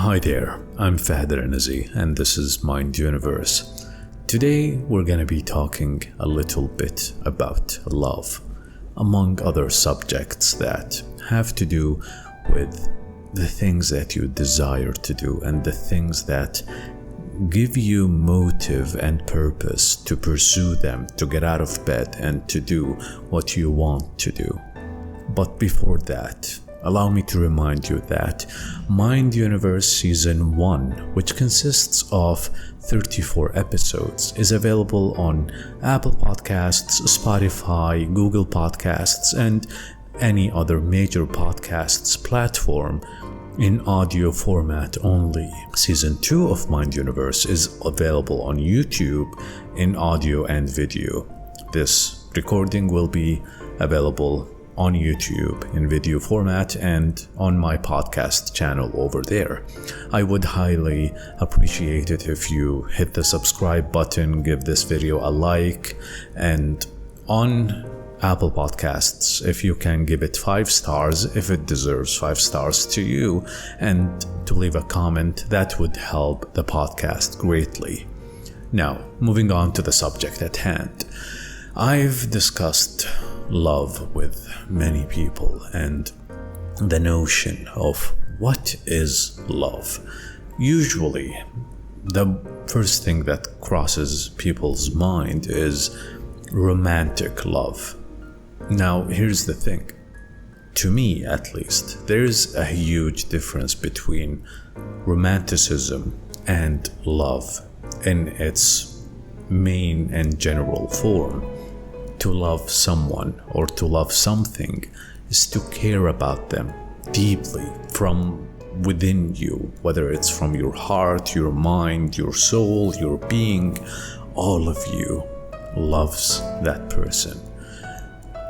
Hi there, I'm Fahd Ranazi and this is Mind Universe. Today we're going to be talking a little bit about love, among other subjects that have to do with the things that you desire to do and the things that give you motive and purpose to pursue them, to get out of bed and to do what you want to do. But before that, allow me to remind you that Mind Universe Season 1, which consists of 34 episodes, is available on Apple Podcasts, Spotify, Google Podcasts, and any other major podcasts platform in audio format only. Season 2 of Mind Universe is available on YouTube in audio and video. This recording will be available on YouTube in video format and on my podcast channel over there. I would highly appreciate it if you hit the subscribe button, give this video a like, and on Apple Podcasts, if you can give it 5 stars, if it deserves 5 stars to you, and to leave a comment, that would help the podcast greatly. Now, moving on to the subject at hand. I've discussed love with many people and the notion of what is love. Usually, the first thing that crosses people's mind is romantic love. Now, here's the thing. To me, at least, there's a huge difference between romanticism and love in its main and general form. To love someone or to love something is to care about them deeply from within you, whether it's from your heart, your mind, your soul, your being. All of you loves that person.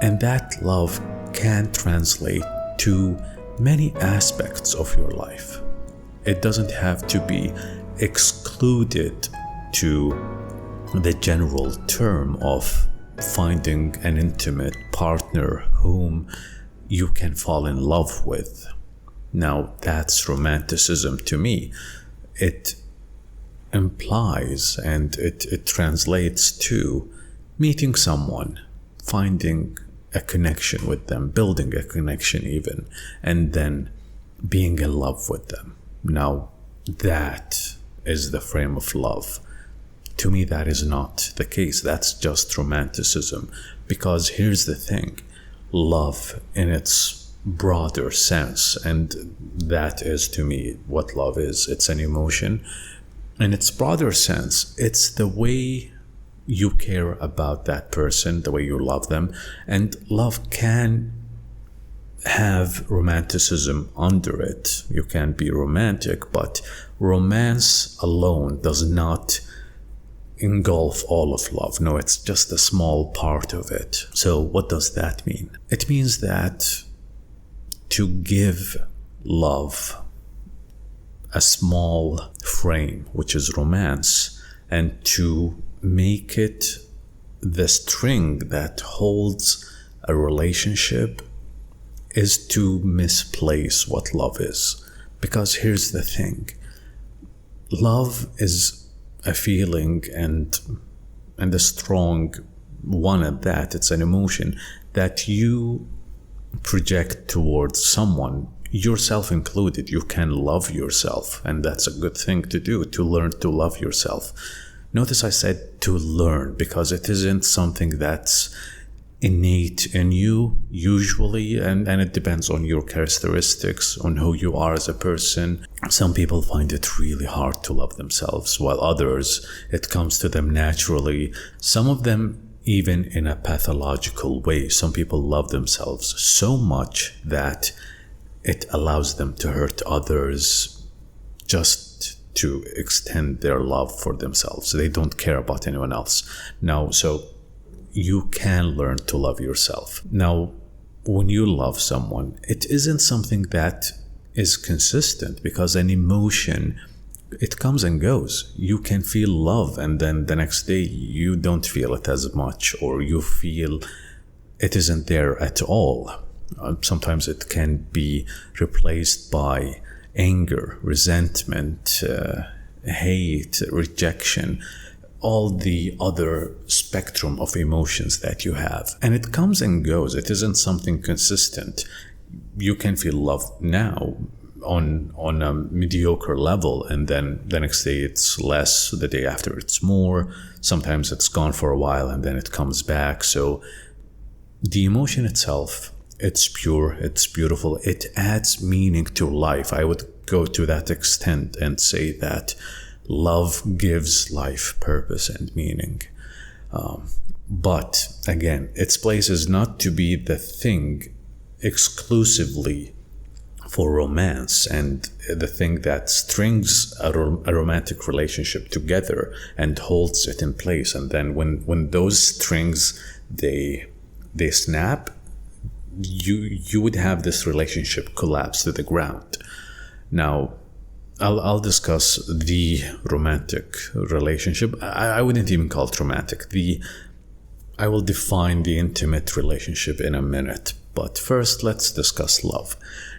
And that love can translate to many aspects of your life. It doesn't have to be excluded to the general term of finding an intimate partner whom you can fall in love with. Now, that's romanticism to me. It implies and it translates to meeting someone, finding a connection with them, building a connection even, and then being in love with them. Now, that is the frame of love. To me, that is not the case. That's just romanticism. Because here's the thing. Love in its broader sense, and that is to me what love is. It's an emotion. In its broader sense, it's the way you care about that person, the way you love them. And love can have romanticism under it. You can be romantic, but romance alone does not engulf all of love. No, it's just a small part of it. So what does that mean? It means that to give love a small frame, which is romance, and to make it the string that holds a relationship is to misplace what love is. Because here's the thing. Love is a feeling and a strong one at that. It's an emotion that you project towards someone, yourself included. You can love yourself, and that's a good thing to do, to learn to love yourself. Notice I said to learn, because it isn't something that's innate in you usually, and it depends on your characteristics, on who you are as a person. Some people find it really hard to love themselves, while others, it comes to them naturally. Some of them even in a pathological way. Some people love themselves so much that it allows them to hurt others just to extend their love for themselves. They don't care about anyone else. Now, so you can learn to love yourself. Now, when you love someone, it isn't something that is consistent, because an emotion, it comes and goes. You can feel love and then the next day you don't feel it as much, or you feel it isn't there at all. Sometimes it can be replaced by anger, resentment, hate, rejection, all the other spectrum of emotions that you have. And it comes and goes. It isn't something consistent. You can feel love now on a mediocre level, and then the next day it's less, the day after it's more. Sometimes it's gone for a while and then it comes back. So the emotion itself, it's pure, it's beautiful, it adds meaning to life. I would go to that extent and say that love gives life purpose and meaning. But again, its place is not to be the thing exclusively for romance and the thing that strings a romantic relationship together and holds it in place. And then when those strings they snap, you would have this relationship collapse to the ground. Now, I'll discuss the romantic relationship. I wouldn't even call it romantic. I will define the intimate relationship in a minute. But first, let's discuss love.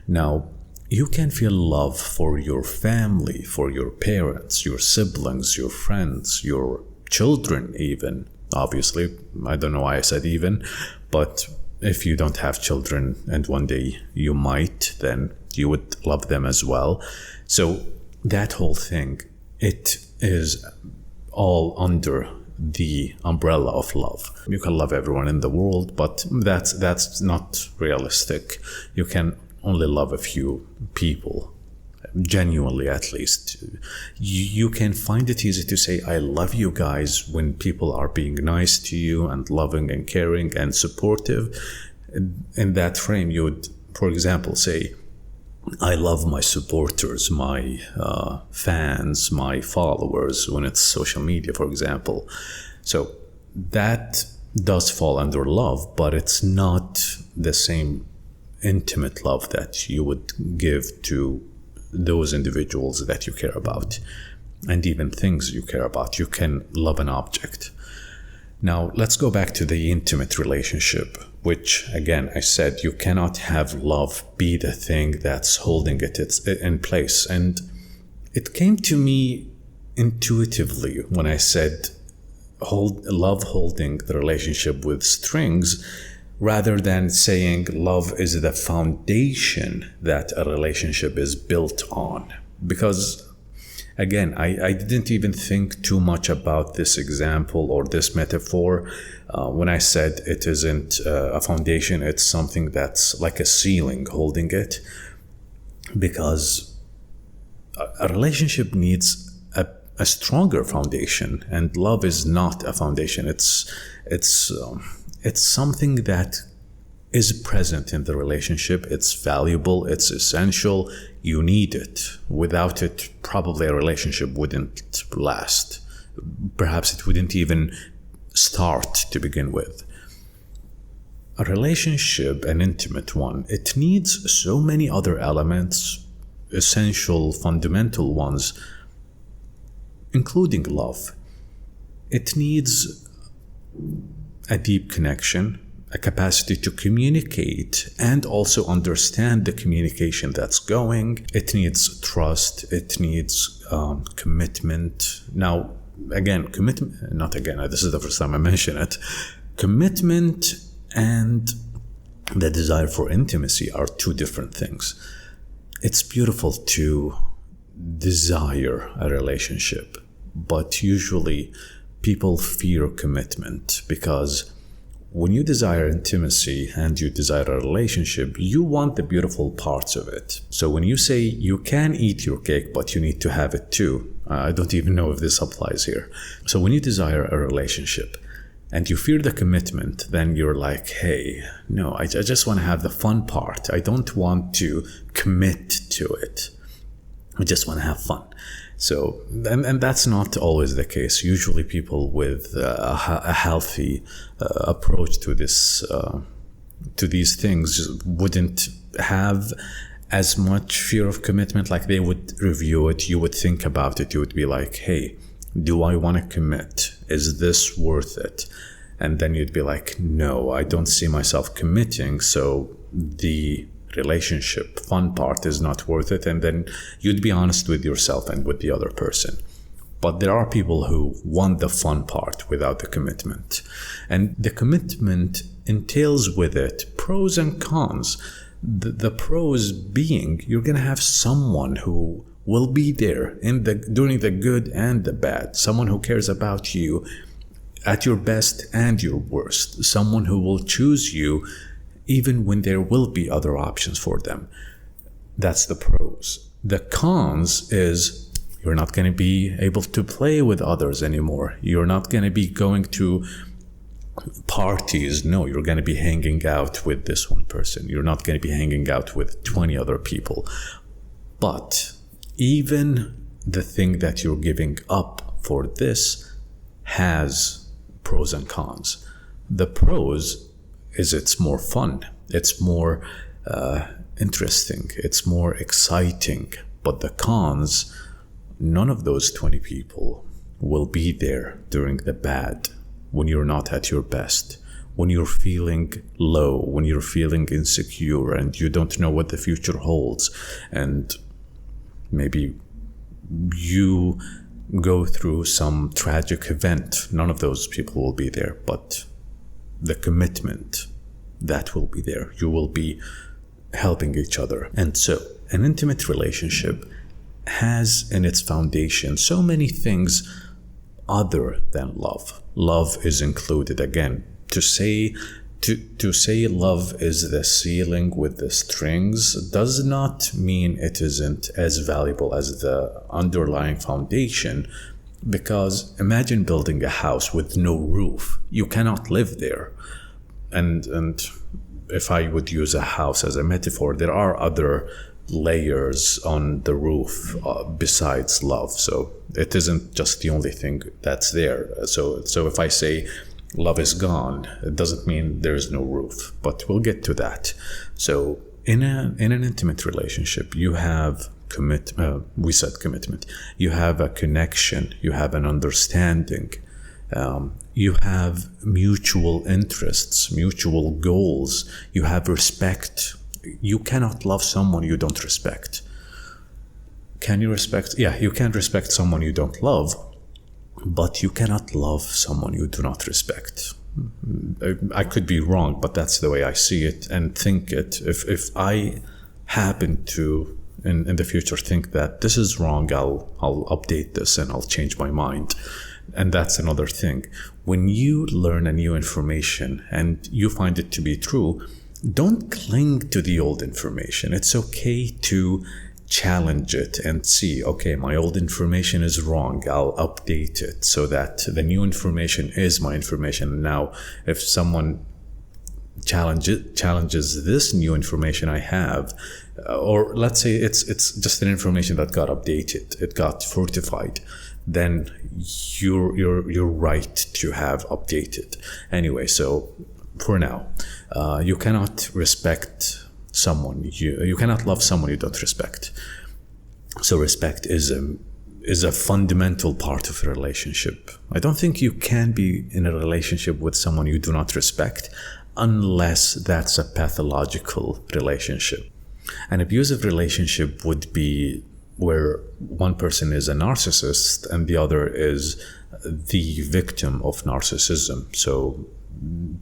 Now, you can feel love for your family, for your parents, your siblings, your friends, your children even. Obviously, I don't know why I said even, but if you don't have children and one day you might, then you would love them as well. So that whole thing, it is all under the umbrella of love. You can love everyone in the world, but that's not realistic. You can only love a few people, genuinely at least. You can find it easy to say, I love you guys, when people are being nice to you and loving and caring and supportive. In that frame, you would, for example, say, I love my supporters, my fans, my followers, when it's social media, for example. So that does fall under love, but it's not the same intimate love that you would give to those individuals that you care about, and even things you care about. You can love an object. Now, let's go back to the intimate relationship, which, again, I said you cannot have love be the thing that's holding it in place. And it came to me intuitively when I said love holding the relationship with strings, rather than saying love is the foundation that a relationship is built on. Because again, I didn't even think too much about this example or this metaphor when I said it isn't a foundation, it's something that's like a ceiling holding it. Because a relationship needs a stronger foundation, and love is not a foundation. It's something that is present in the relationship. It's valuable, it's essential, you need it. Without it, probably a relationship wouldn't last. Perhaps it wouldn't even start to begin with. A relationship, an intimate one, it needs so many other elements, essential, fundamental ones, including love. It needs a deep connection, a capacity to communicate and also understand the communication that's going. It needs trust. It needs commitment. Now, again, this is the first time I mention it. Commitment and the desire for intimacy are two different things. It's beautiful to desire a relationship, but usually people fear commitment, because when you desire intimacy and you desire a relationship, you want the beautiful parts of it. So when you say you can eat your cake, but you need to have it too, I don't even know if this applies here. So when you desire a relationship and you fear the commitment, then you're like, hey, no, I just want to have the fun part. I don't want to commit to it. I just want to have fun. So, and that's not always the case. Usually people with a healthy approach to these things wouldn't have as much fear of commitment. Like, they would review it, you would think about it, you would be like, hey, do I want to commit? Is this worth it? And then you'd be like, no, I don't see myself committing, so the relationship fun part is not worth it, and then you'd be honest with yourself and with the other person. But there are people who want the fun part without the commitment. And the commitment entails with it pros and cons. The pros being you're going to have someone who will be there during the good and the bad, someone who cares about you at your best and your worst, someone who will choose you even when there will be other options for them. That's the pros. The cons is you're not going to be able to play with others anymore. You're not going to be going to parties. No, you're going to be hanging out with this one person. You're not going to be hanging out with 20 other people. But even the thing that you're giving up for this has pros and cons. The pros is it's more fun. It's more interesting. It's more exciting. But the cons, none of those 20 people will be there during the bad, when you're not at your best, when you're feeling low, when you're feeling insecure and you don't know what the future holds, and maybe you go through some tragic event. None of those people will be there, but the commitment, that will be there. You will be helping each other. And so an intimate relationship has in its foundation so many things other than love. Love is included. Again, to say love is the ceiling with the strings does not mean it isn't as valuable as the underlying foundation, because imagine building a house with no roof. You cannot live there. And if I would use a house as a metaphor, there are other layers on the roof besides love. So it isn't just the only thing that's there. So if I say love is gone, it doesn't mean there is no roof, but we'll get to that. So in an intimate relationship, you have we said commitment. You have a connection. You have an understanding. You have mutual interests, mutual goals. You have respect. You cannot love someone you don't respect. Can you respect? Yeah, you can respect someone you don't love, but you cannot love someone you do not respect. I could be wrong, but that's the way I see it and think it. If I happen to, in the future, think that this is wrong, I'll update this and I'll change my mind. And that's another thing. When you learn a new information and you find it to be true, don't cling to the old information. It's okay to challenge it and see, okay, my old information is wrong. I'll update it so that the new information is my information. Now, if someone challenges this new information I have, or let's say it's just an information that got updated, it got fortified, then you're right to have updated. Anyway, so for now, you cannot respect someone, you cannot love someone you don't respect. So respect is a fundamental part of a relationship. I don't think you can be in a relationship with someone you do not respect unless that's a pathological relationship. An abusive relationship would be where one person is a narcissist and the other is the victim of narcissism. So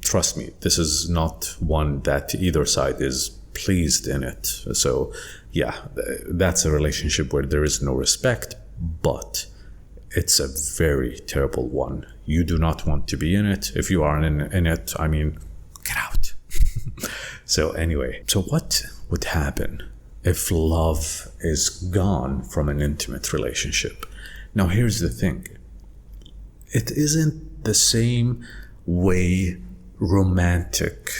trust me, this is not one that either side is pleased in it. So yeah, that's a relationship where there is no respect, but it's a very terrible one. You do not want to be in it. If you are in it, I mean, get out. So anyway, so what would happen if love is gone from an intimate relationship? Now here's the thing. It isn't the same way romantic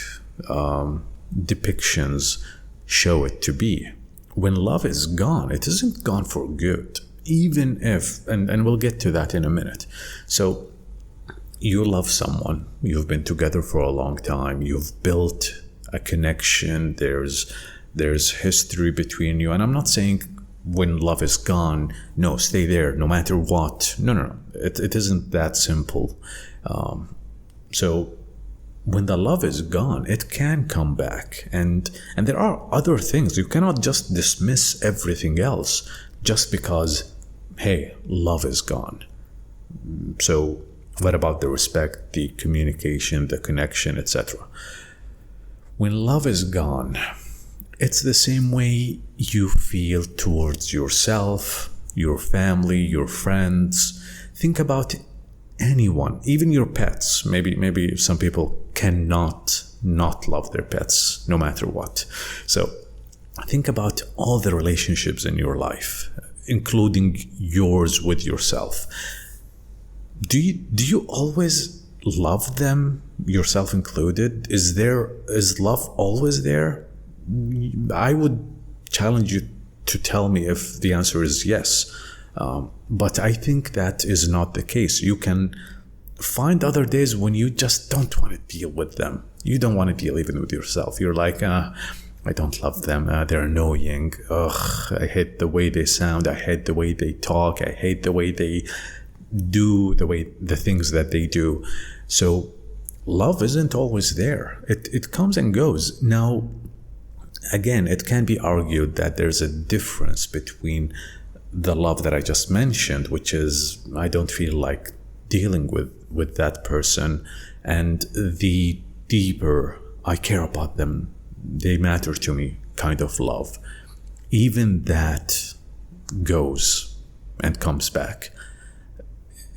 depictions show it to be. When love is gone, it isn't gone for good. Even if, and we'll get to that in a minute. So you love someone, you've been together for a long time, you've built a connection, there's history between you. And I'm not saying when love is gone, no, stay there no matter what. No. It isn't that simple. So when the love is gone, it can come back. And there are other things. You cannot just dismiss everything else just because, hey, love is gone. So what about the respect, the communication, the connection, etc.? When love is gone, it's the same way you feel towards yourself, your family, your friends. Think about anyone, even your pets. Maybe some people cannot not love their pets no matter what. So think about all the relationships in your life, including yours with yourself. Do you always love them, yourself included? Is love always there? I would challenge you to tell me if the answer is yes. But I think that is not the case. You can find other days when you just don't want to deal with them. You don't want to deal even with yourself. You're like, I don't love them. They're annoying. Ugh, I hate the way they sound. I hate the way they talk. I hate the way they do the things that they do. So love isn't always there. It comes and goes. Now, again, it can be argued that there's a difference between the love that I just mentioned, which is I don't feel like dealing with that person, and the deeper I care about them, they matter to me kind of love. Even that goes and comes back.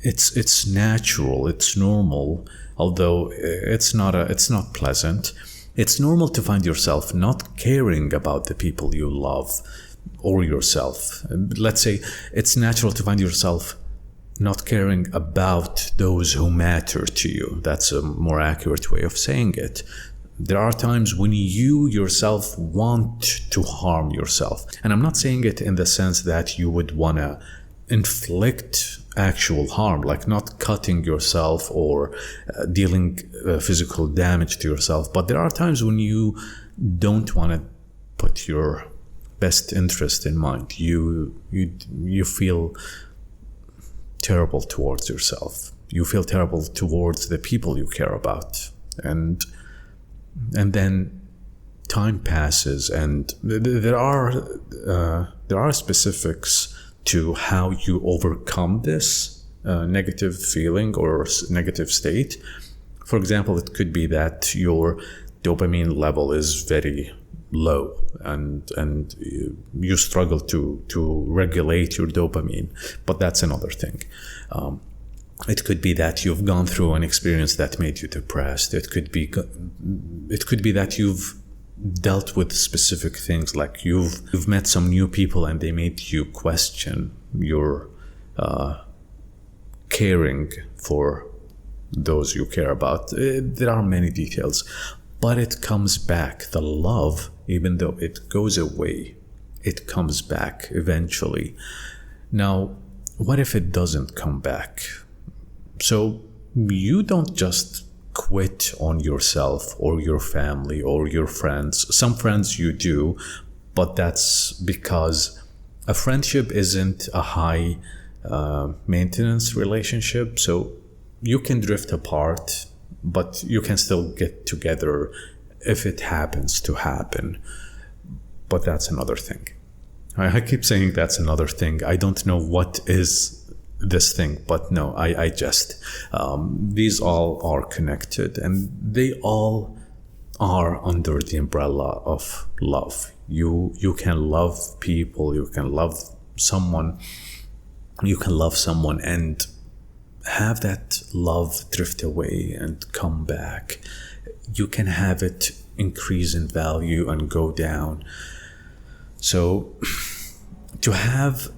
It's natural, it's normal, although it's not pleasant. It's normal to find yourself not caring about the people you love or yourself. Let's say it's natural to find yourself not caring about those who matter to you. That's a more accurate way of saying it. There are times when you yourself want to harm yourself. And I'm not saying it in the sense that you would want to inflict actual harm, like not cutting yourself or dealing physical damage to yourself. But there are times when you don't want to put your best interest in mind. You feel terrible towards yourself. You feel terrible towards the people you care about. And then time passes, and there are specifics to how you overcome this negative feeling or negative state. For example, it could be that your dopamine level is very low, and you struggle to regulate your dopamine, but that's another thing. It could be that you've gone through an experience that made you depressed. It could be that you've dealt with specific things, like you've met some new people and they made you question your caring for those you care about. There are many details, but it comes back. The love, even though it goes away, it comes back eventually. Now, what if it doesn't come back? So you don't just quit on yourself or your family or your friends. Some friends you do, but that's because a friendship isn't a high maintenance relationship. So you can drift apart, but you can still get together if it happens to happen. But that's another thing. I keep saying that's another thing. I don't know what is this thing, but no, I just these all are connected, and they all are under the umbrella of love. You can love people, you can love someone and have that love drift away and come back. You can have it increase in value and go down. So to have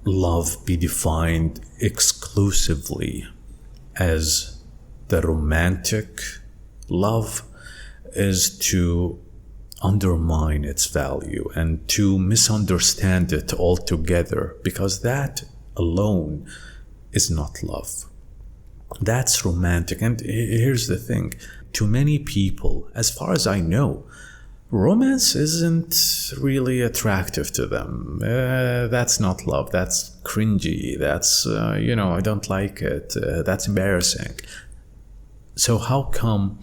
love be defined exclusively as the romantic love is to undermine its value and to misunderstand it altogether, because that alone is not love. That's romantic. And here's the thing. To many people, as far as I know, romance isn't really attractive to them. That's not love. That's cringy. That's, I don't like it. That's embarrassing. So how come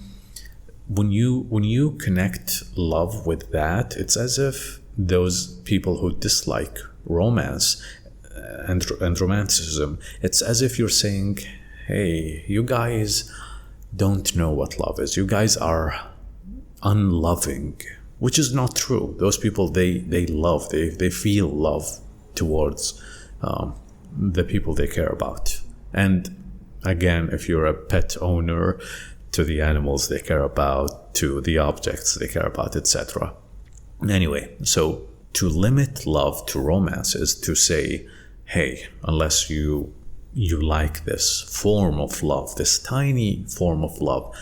when you connect love with that, it's as if those people who dislike romance and romanticism, it's as if you're saying, hey, you guys don't know what love is. You guys are unloving, which is not true. Those people, they love, they feel love towards the people they care about. And again, if you're a pet owner, to the animals they care about, to the objects they care about, etc. Anyway, so to limit love to romance is to say, hey, unless you like this form of love, this tiny form of love,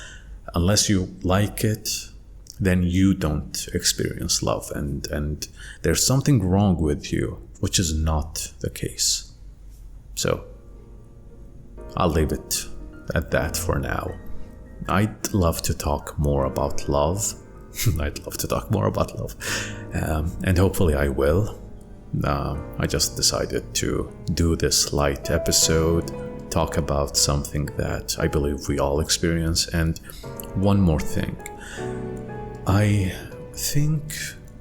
unless you like it, then you don't experience love, and there's something wrong with you, which is not the case. So I'll leave it at that for now. I'd love to talk more about love. I'd love to talk more about love. And hopefully I will. I just decided to do this light episode, talk about something that I believe we all experience. And one more thing. I think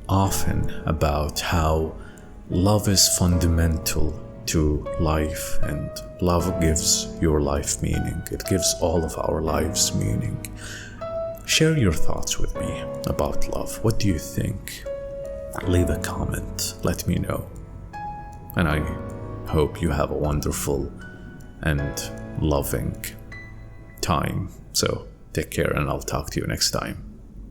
often about how love is fundamental to life, and love gives your life meaning. It gives all of our lives meaning. Share your thoughts with me about love. What do you think? Leave a comment. Let me know. And I hope you have a wonderful and loving time. So take care, and I'll talk to you next time.